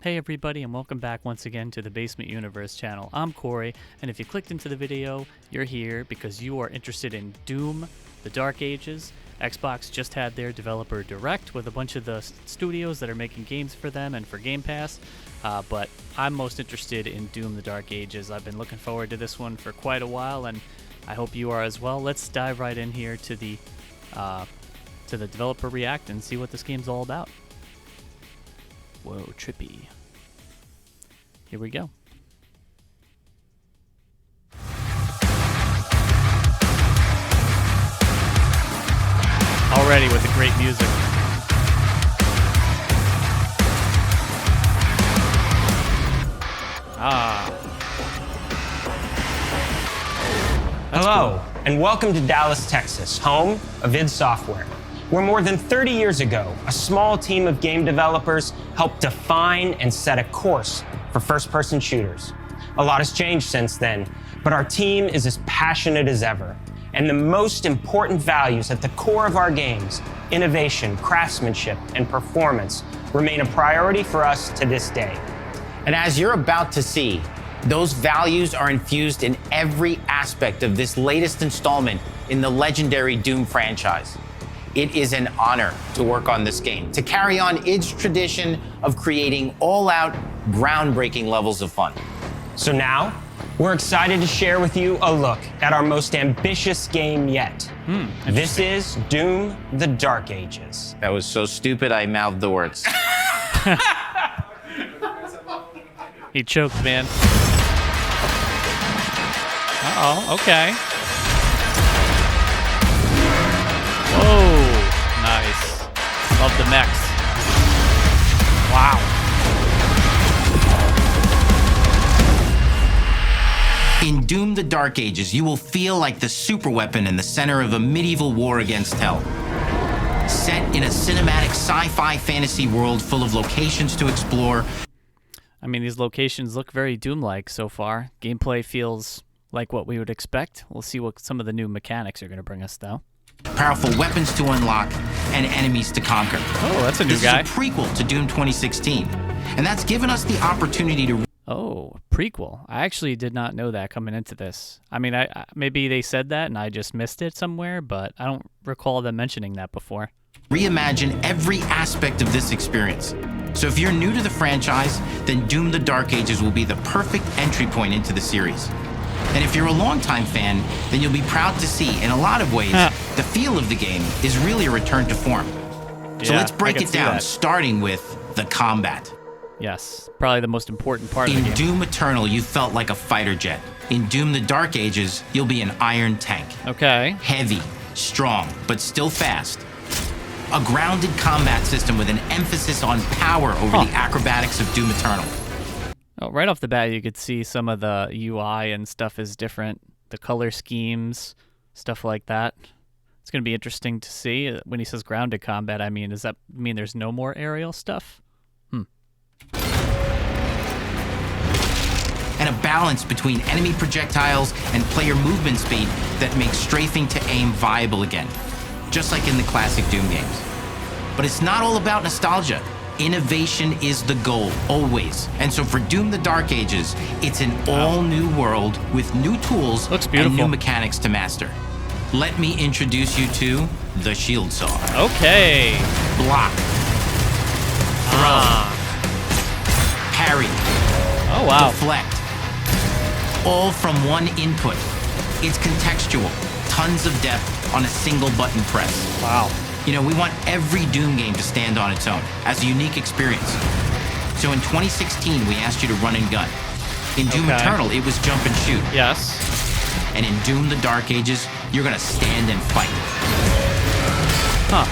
Hey everybody, and welcome back once again to the Basement Universe channel. I'm Corey, and if you clicked into the video, you're here because you are interested in Doom: The Dark Ages. Xbox just had their developer direct with a bunch of the studios that are making games for them and for Game Pass, but I'm most interested in Doom: The Dark Ages. I've been looking forward to this one for quite a while, and I hope you are as well. Let's dive right in here to the developer react and see what this game's all about. Whoa, trippy. Here we go. Already with the great music. Hello, cool. and welcome to Dallas, Texas, home of id Software, where more than 30 years ago, a small team of game developers helped define and set a course for first-person shooters. A lot has changed since then, but our team is as passionate as ever. And the most important values at the core of our games, innovation, craftsmanship, and performance, remain a priority for us to this day. And as you're about to see, those values are infused in every aspect of this latest installment in the legendary Doom franchise. It is an honor to work on this game, to carry on its tradition of creating all-out, groundbreaking levels of fun. So now, we're excited to share with you a look at our most ambitious game yet. This is Doom: The Dark Ages. That was so stupid, I mouthed the words. He choked, man. Uh-oh, okay. Whoa, nice. Love the mechs. Wow. In Doom: The Dark Ages, you will feel like the superweapon in the center of a medieval war against hell. Set in a cinematic sci-fi fantasy world full of locations to explore. I mean, these locations look very Doom-like so far. Gameplay feels like what we would expect. We'll see what some of the new mechanics are going to bring us, though. Powerful weapons to unlock and enemies to conquer. Oh, that's a new guy. This is a prequel to Doom 2016, and that's given us the opportunity to... Oh, prequel. I actually did not know that coming into this. I mean, I maybe they said that and I just missed it somewhere, but I don't recall them mentioning that before. Reimagine every aspect of this experience. So if you're new to the franchise, then Doom: The Dark Ages will be the perfect entry point into the series. And if you're a longtime fan, then you'll be proud to see, in a lot of ways, the feel of the game is really a return to form. So let's break it down, starting with the combat. Yes, probably the most important part of the game. In Doom Eternal, you felt like a fighter jet. In Doom: The Dark Ages, you'll be an iron tank. Okay. Heavy, strong, but still fast. A grounded combat system with an emphasis on power over the acrobatics of Doom Eternal. Oh, right off the bat, you could see some of the UI and stuff is different. The color schemes, stuff like that. It's going to be interesting to see. When he says grounded combat, I mean, does that mean there's no more aerial stuff? And a balance between enemy projectiles and player movement speed that makes strafing to aim viable again, just like in the classic Doom games. But it's not all about nostalgia. Innovation is the goal, always. And so for Doom: The Dark Ages, it's an all-new world with new tools and new mechanics to master. Let me introduce you to the shield saw. Okay. Block. Throw. Parry. Oh, wow. Deflect. All from one input. It's contextual. Tons of depth on a single button press. Wow. You know, we want every Doom game to stand on its own as a unique experience. So in 2016, we asked you to run and gun. In Doom Eternal, it was jump and shoot. Yes. And in Doom: The Dark Ages, you're gonna stand and fight. Huh.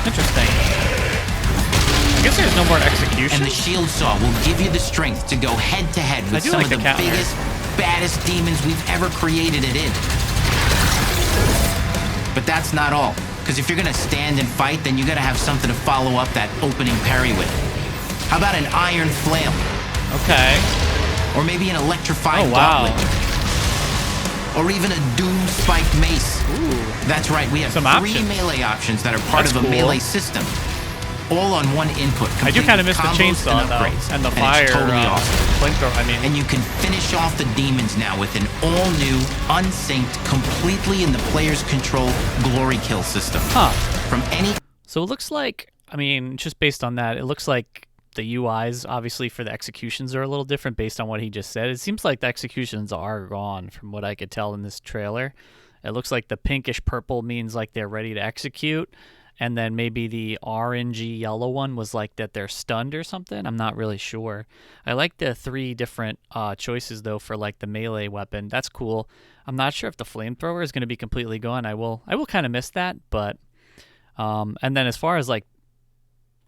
Interesting. I guess there's no more execution. And the shield saw will give you the strength to go head-to-head with some of the biggest, baddest demons we've ever created at id. But that's not all. Because if you're gonna stand and fight, then you gotta have something to follow up that opening parry with. How about an iron flail? Okay. Or maybe an electrified gauntlet. Or even a Doom spiked mace. Ooh. That's right, we have three melee options that are part of a melee system. all on one input. I do kind of miss the chainsaw, though, and the fire flamethrower. I mean, and you can finish off the demons now with an all-new, unsynced, completely in the player's control glory kill system. Huh. From any. So it looks like, I mean, just based on that, it looks like the UIs, obviously, for the executions are a little different based on what he just said. It seems like the executions are gone from what I could tell in this trailer. It looks like the pinkish purple means like they're ready to execute. And then maybe the orangey yellow one was like that they're stunned or something. I'm not really sure. I like the 3 different choices, though, for like the melee weapon. That's cool. I'm not sure if the flamethrower is going to be completely gone. I will kind of miss that. But and then as far as like,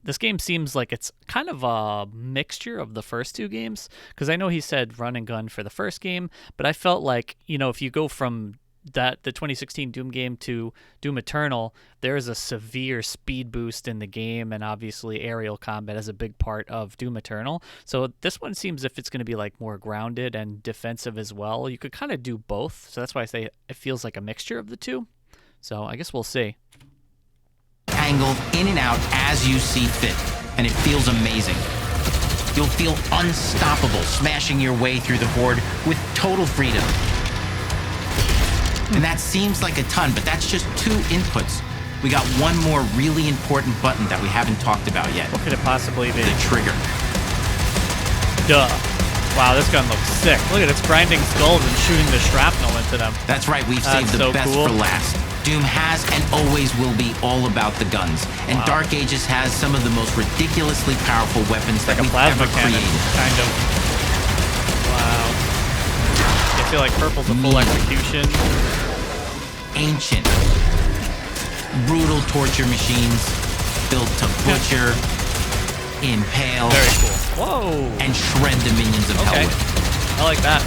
this game seems like it's kind of a mixture of the first 2 games. Because I know he said run and gun for the first game. But I felt like, you know, if you go from the 2016 Doom game to Doom Eternal, there is a severe speed boost in the game, and obviously aerial combat is a big part of Doom Eternal. So this one seems if it's going to be like more grounded and defensive as well. You could kind of do both, so that's why I say it feels like a mixture of the 2. So I guess we'll see. Angled in and out as you see fit, and it feels amazing. You'll feel unstoppable smashing your way through the horde with total freedom. And that seems like a ton, but that's just 2 inputs. We got one more really important button that we haven't talked about yet. What could it possibly be? The trigger. Duh. Wow, this gun looks sick. Look at it, it's grinding skulls and shooting the shrapnel into them. That's right, we've saved the best for last. Doom has and always will be all about the guns. And Dark Ages has some of the most ridiculously powerful weapons that we've ever created. Kind of. Wow. I feel like purple's a full execution. Ancient. Brutal torture machines built to butcher, impale, very cool. Whoa. And shred the minions of hell with. I like that.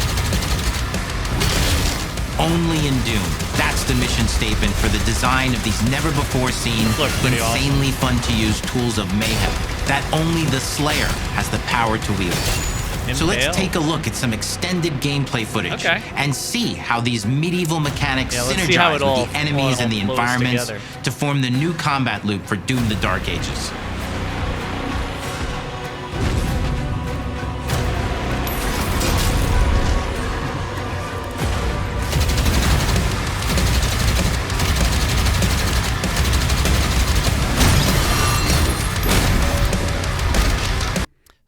Only in Doom. That's the mission statement for the design of these never-before-seen, insanely fun-to-use tools of mayhem that only the Slayer has the power to wield. So let's take a look at some extended gameplay footage and see how these medieval mechanics synergize with the enemies and the environments to form the new combat loop for Doom the Dark Ages.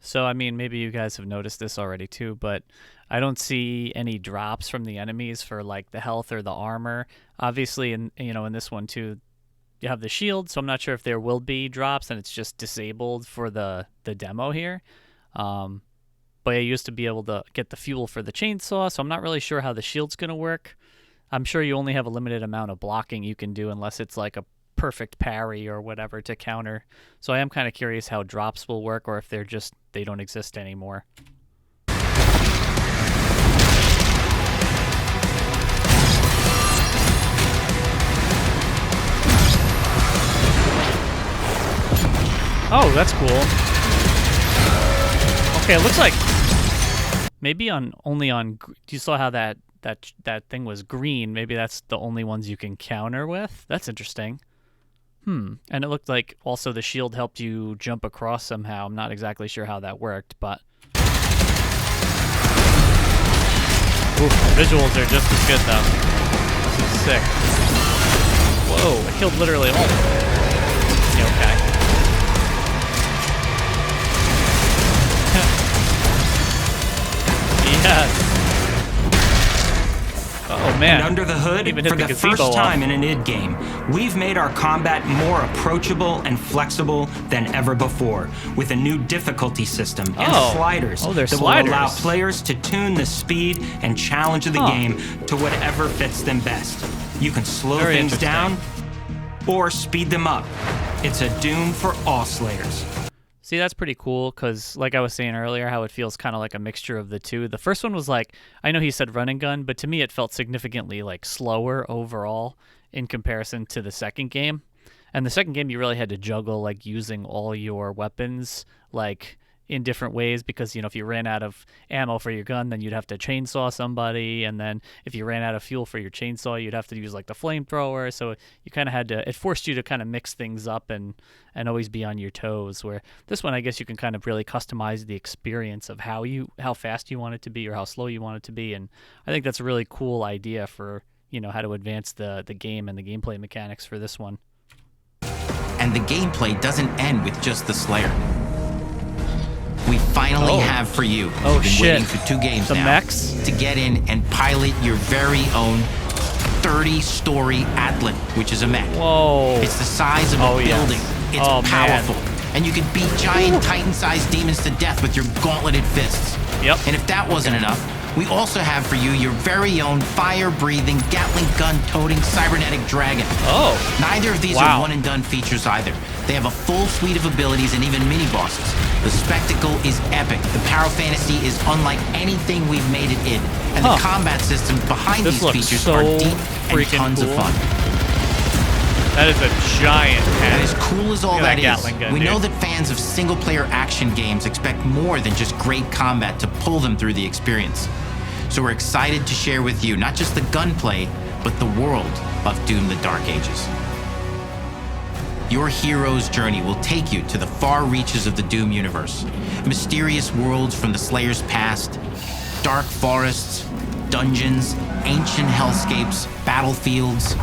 So, I mean, maybe you guys have noticed this already too, but I don't see any drops from the enemies for like the health or the armor. Obviously, in this one too, you have the shield, so I'm not sure if there will be drops and it's just disabled for the demo here. But I used to be able to get the fuel for the chainsaw, so I'm not really sure how the shield's going to work. I'm sure you only have a limited amount of blocking you can do unless it's like a perfect parry or whatever to counter. So I am kind of curious how drops will work, or if they don't exist anymore. Oh, that's cool. Okay, it looks like maybe you saw how that thing was green. Maybe that's the only ones you can counter with. That's interesting. And it looked like also the shield helped you jump across somehow. I'm not exactly sure how that worked, but ooh, visuals are just as good though. This is sick. Whoa, I killed literally all of them. Yeah, okay. Yes. Oh man. And under the hood, for the first time in an id game, we've made our combat more approachable and flexible than ever before, with a new difficulty system and sliders that will allow players to tune the speed and challenge of the game to whatever fits them best. You can slow things down or speed them up. It's a Doom for all Slayers. See, that's pretty cool because, like I was saying earlier, how it feels kind of like a mixture of the two. The first one was like, I know he said run and gun, but to me it felt significantly like slower overall in comparison to the second game. And the second game, you really had to juggle like using all your weapons, like in different ways, because, you know, if you ran out of ammo for your gun, then you'd have to chainsaw somebody, and then if you ran out of fuel for your chainsaw, you'd have to use like the flamethrower. So you kind of had to, it forced you to kind of mix things up and always be on your toes, where this one, I guess you can kind of really customize the experience of how fast you want it to be or how slow you want it to be. And I think that's a really cool idea for, you know, how to advance the game and the gameplay mechanics for this one. And the gameplay doesn't end with just the Slayer. We finally have for you, you've been waiting for 2 games now, mechs? to get in and pilot your very own 30-story Atlan, which is a mech. Whoa. It's the size of a building. It's powerful. Man. And you can beat giant Titan-sized demons to death with your gauntleted fists. Yep. And if that wasn't enough, we also have for you your very own fire-breathing, Gatling gun-toting cybernetic dragon. Oh. Neither of these are one-and-done features either. They have a full suite of abilities and even mini-bosses. The spectacle is epic. The power fantasy is unlike anything we've made it in. And the combat systems behind these features are deep and tons of fun. That is a giant cannon. And as cool as all that is, gun, we know that fans of single-player action games expect more than just great combat to pull them through the experience. So we're excited to share with you not just the gunplay, but the world of Doom: The Dark Ages. Your hero's journey will take you to the far reaches of the Doom universe. Mysterious worlds from the Slayer's past, dark forests, dungeons, ancient hellscapes, battlefields,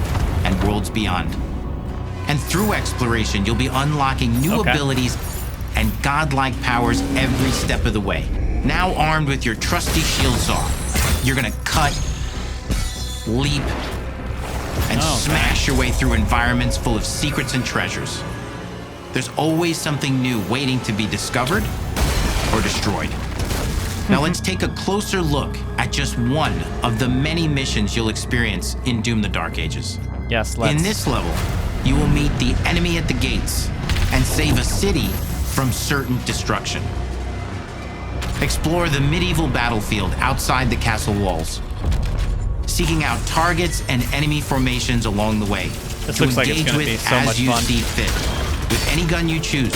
and worlds beyond. And through exploration, you'll be unlocking new abilities and godlike powers every step of the way. Now armed with your trusty shield saw, you're gonna cut, leap, and smash your way through environments full of secrets and treasures. There's always something new waiting to be discovered or destroyed. Now let's take a closer look at just one of the many missions you'll experience in Doom: The Dark Ages. Yes, let's. In this level, you will meet the enemy at the gates and save a city from certain destruction. Explore the medieval battlefield outside the castle walls, seeking out targets and enemy formations along the way. This looks like it's going to be so much fun. As you see fit, with any gun you choose.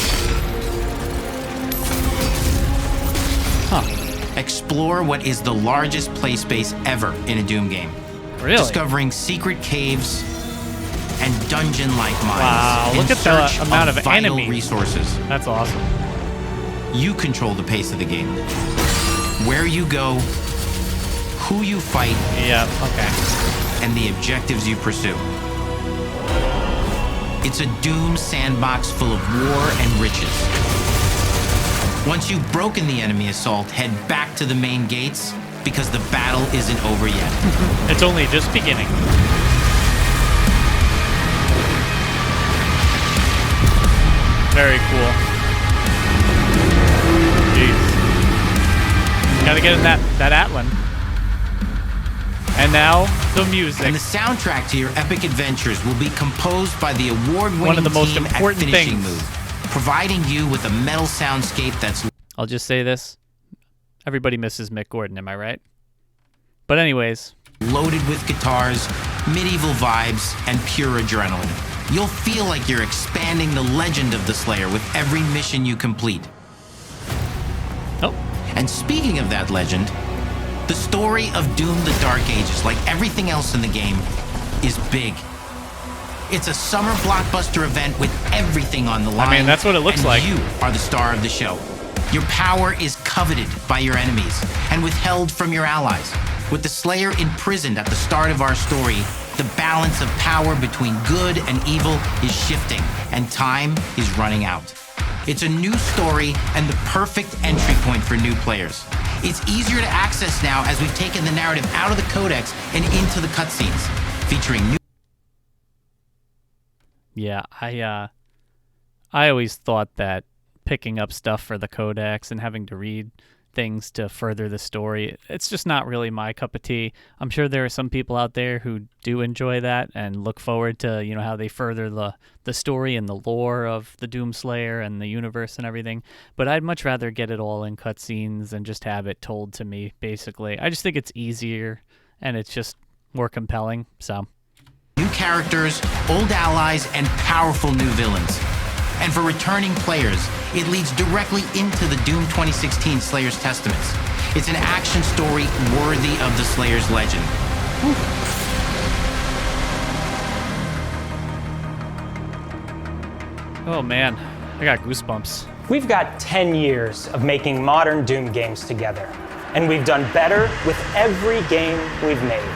Explore what is the largest play space ever in a Doom game. Really? Discovering secret caves and dungeon-like mines. Wow, look at the amount of enemy resources. That's awesome. You control the pace of the game. Where you go, who you fight, and the objectives you pursue. It's a Doom sandbox full of war and riches. Once you've broken the enemy assault, head back to the main gates, because the battle isn't over yet. It's only just beginning. Very cool. Jeez. Gotta get in that Atlan. And now, the music. And the soundtrack to your epic adventures will be composed by the award-winning One of the most team important at Finishing things. Move, providing you with a metal soundscape that's... I'll just say this. Everybody misses Mick Gordon, am I right? But anyways. Loaded with guitars, medieval vibes, and pure adrenaline. You'll feel like you're expanding the legend of the Slayer with every mission you complete. Oh. And speaking of that legend, the story of Doom: The Dark Ages, like everything else in the game, is big. It's a summer blockbuster event with everything on the line. I mean, that's what it looks like. You are the star of the show. Your power is coveted by your enemies and withheld from your allies. With the Slayer imprisoned at the start of our story, the balance of power between good and evil is shifting, and time is running out. It's a new story and the perfect entry point for new players. It's easier to access now as we've taken the narrative out of the codex and into the cutscenes, featuring new... Yeah, I always thought that picking up stuff for the codex and having to read things to further the story, it's just not really my cup of tea. I'm sure there are some people out there who do enjoy that and look forward to, you know, how they further the story and the lore of the Doomslayer and the universe and everything. But I'd much rather get it all in cutscenes and just have it told to me, basically. I just think it's easier and it's just more compelling, so... New characters, old allies, and powerful new villains. And for returning players, it leads directly into the Doom 2016 Slayer's Testaments. It's an action story worthy of the Slayer's legend. Whew. Oh man, I got goosebumps. We've got 10 years of making modern Doom games together, and we've done better with every game we've made.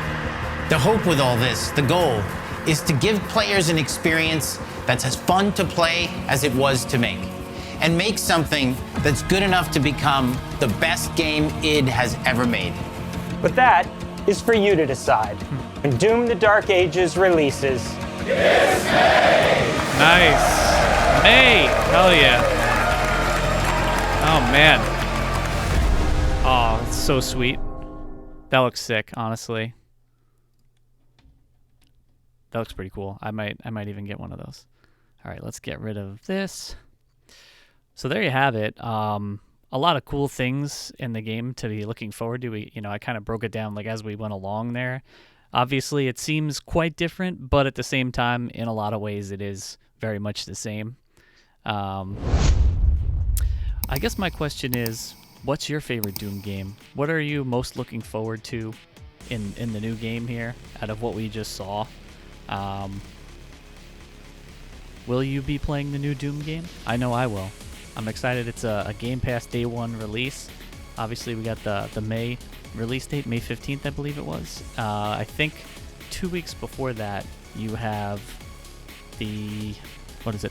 The hope with all this, the goal, is to give players an experience that's as fun to play as it was to make, and make something that's good enough to become the best game id has ever made. But that is for you to decide. When Doom the Dark Ages releases, Nice. May. Hell yeah. Oh man. Oh, it's so sweet. That looks sick, honestly. That looks pretty cool. I might even get one of those. All right, let's get rid of this. So there you have it. A lot of cool things in the game to be looking forward to. I kind of broke it down like as we went along there. Obviously, it seems quite different, but at the same time, in a lot of ways, it is very much the same. I guess my question is, what's your favorite Doom game? What are you most looking forward to in the new game here out of what we just saw? Will you be playing the new Doom game? I know I will. I'm excited. It's a Game Pass Day 1 release. Obviously, we got the May release date, May 15th, I believe it was. I think 2 weeks before that, you have the,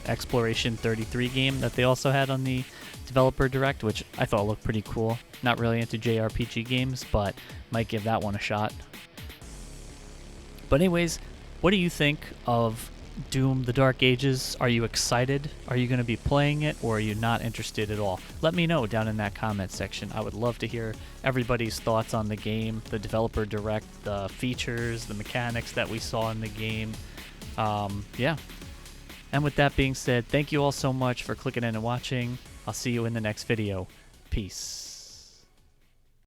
Exploration 33 game that they also had on the Developer Direct, which I thought looked pretty cool. Not really into JRPG games, but might give that one a shot. But anyways, what do you think of Doom the Dark Ages? Are you excited? Are you going to be playing it, or are you not interested at all? Let me know down in that comment section. I would love to hear everybody's thoughts on the game, the Developer Direct, the features, the mechanics that we saw in the game. Yeah. And with that being said, thank you all so much for clicking in and watching. I'll see you in the next video. Peace.